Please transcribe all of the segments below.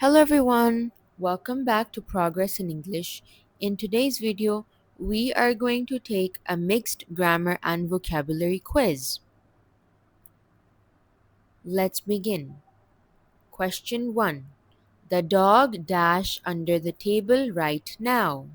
Hello everyone, welcome back to Progress in English. In today's video, we are going to take a mixed grammar and vocabulary quiz. Let's begin. Question 1. The dog dash under the table right now.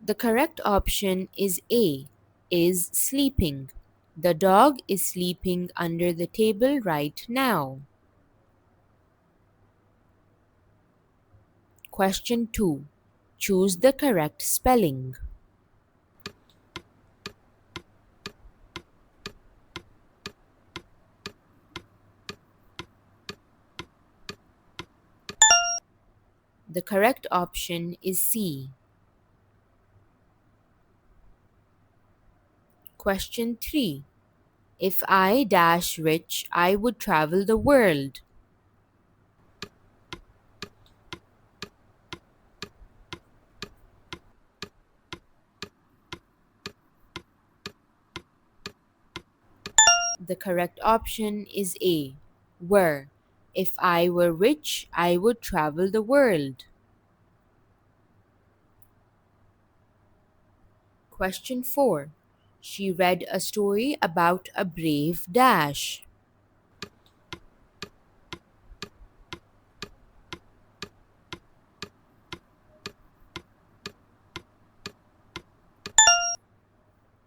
The correct option is A, is sleeping. The dog is sleeping under the table right now. Question 2. Choose the correct spelling. The correct option is C. Question 3. If I dash rich, I would travel the world. The correct option is A. Were. If I were rich, I would travel the world. Question 4. She read a story about a brave dash.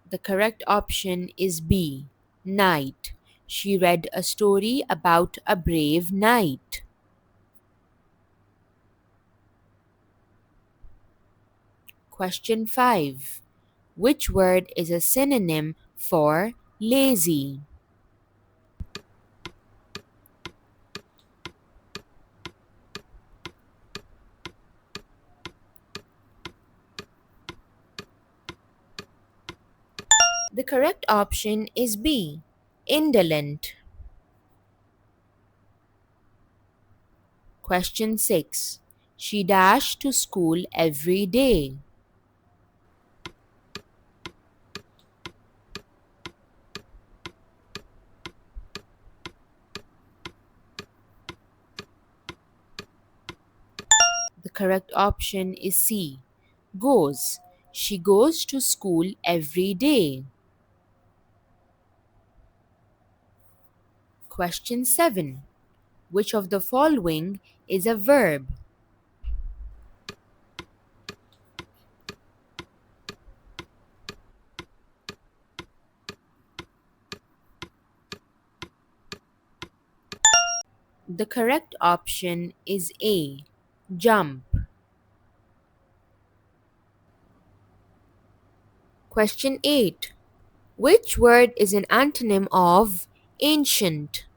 The correct option is B. Knight. She read a story about a brave knight. Question 5. Which word is a synonym for lazy? The correct option is B. Indolent. Question 6. She dashed to school every day. The correct option is C. Goes. She goes to school every day. Question 7. Which of the following is a verb? The correct option is A. Jump. Question 8. Which word is an antonym of ancient?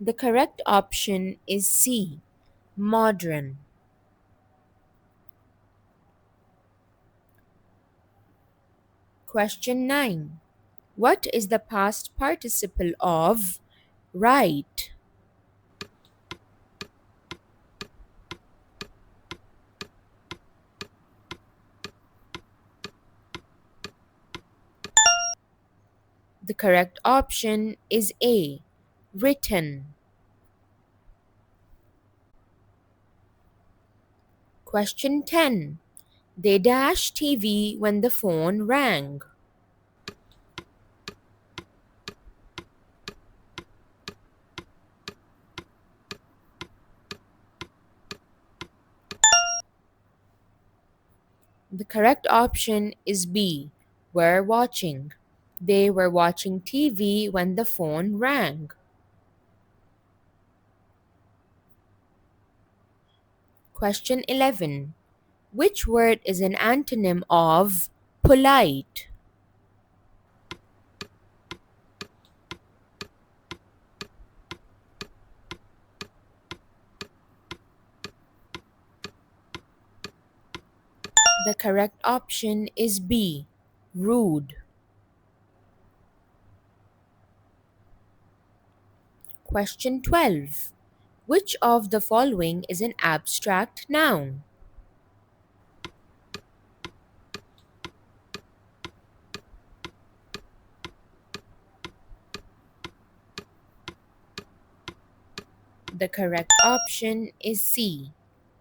The correct option is C. Modern. Question 9. What is the past participle of write? The correct option is A. Written. Question 10. They dash TV when the phone rang. The correct option is B. Were watching. They were watching TV when the phone rang. Question 11. Which word is an antonym of polite? The correct option is B. Rude. Question 12. Which of the following is an abstract noun? The correct option is C.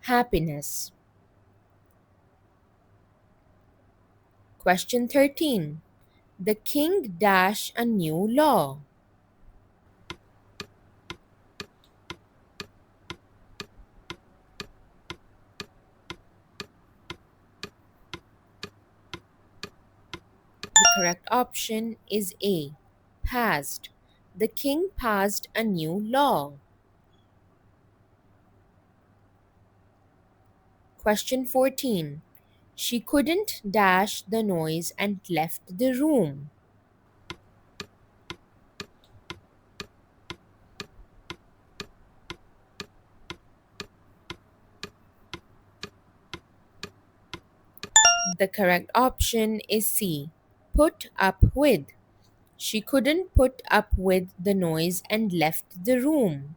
Happiness. Question 13. The king dash a new law. The correct option is A. Passed. The king passed a new law. Question 14. She couldn't dash the noise and left the room. The correct option is C. Put up with. She couldn't put up with the noise and left the room.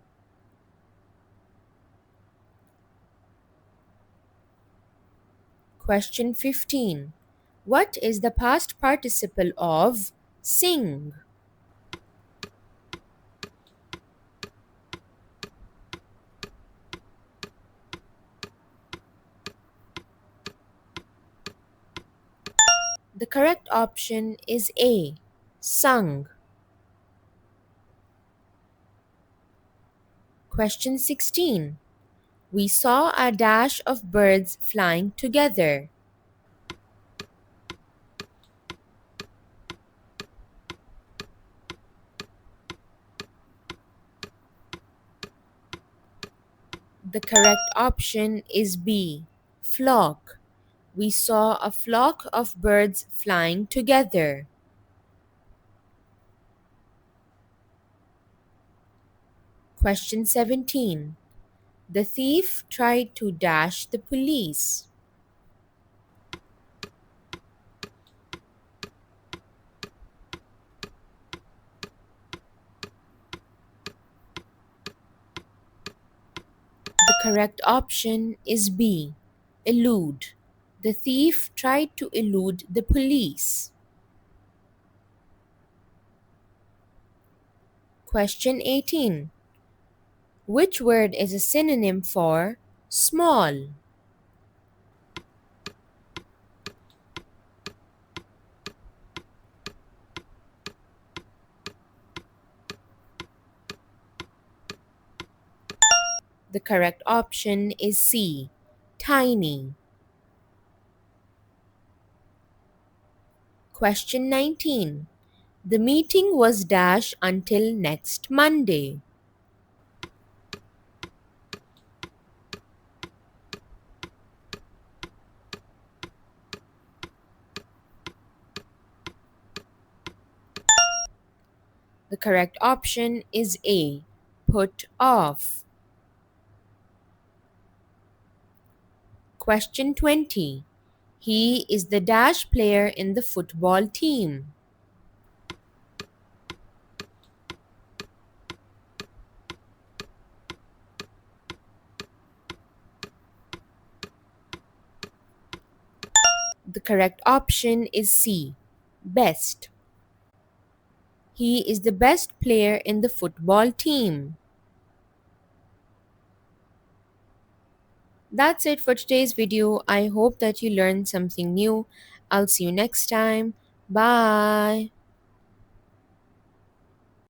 Question 15. What is the past participle of sing? The correct option is A. Sung. Question 16. We saw a dash of birds flying together. The correct option is B. Flock. We saw a flock of birds flying together. Question 17. The thief tried to dash the police. The correct option is B. Elude. The thief tried to elude the police. Question 18. Which word is a synonym for small? The correct option is C. Tiny. Question 19. The meeting was dash until next Monday. The correct option is A. Put off. Question 20. He is the dash player in the football team. The correct option is C. Best. He is the best player in the football team. That's it for today's video. I hope that you learned something new. I'll see you next time. Bye.